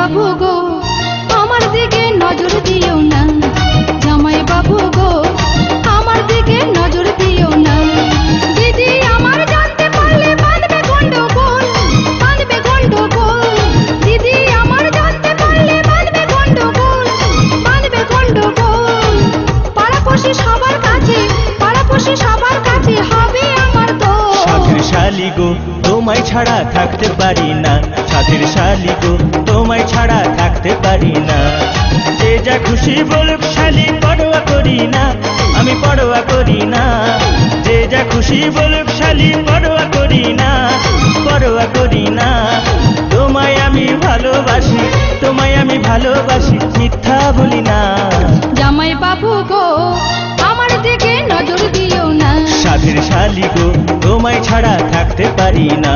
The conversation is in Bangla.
বাবু গো আমার দিকে নজর দিও না, জামাই বাবু গো আমার দিকে নজর দিও না। দিদি আমার জানতে পারলে বাঁধবে গন্ডগোল, বাঁধবে গন্ডগোল। দিদি আমার জানতে পারলে বাঁধবে গন্ডগোল, বাঁধবে গন্ডগোল। পাড়াপড়শি সবার কাছে, পাড়াপড়শি সবার কাছে হবে আমার দোষ। সাধের শালি গো তোমায় ছাড়া থাকতে পারি না, সাধের শালি গো তোমায় ছাড়া থাকতে পারি না। যে যা খুশি বলুক শালি পরোয়া করি না, আমি পরোয়া করি না। যে যা খুশি বলুক শালি পরোয়া করি না, পরোয়া করি না। তোমায় আমি ভালোবাসি, তোমায় আমি ভালোবাসি, মিথ্যা বলি না। জামাই বাবু গো আমার দিকে নজর দিও না, সাধের শালি গো তোমায় ছাড়া থাকতে পারি না।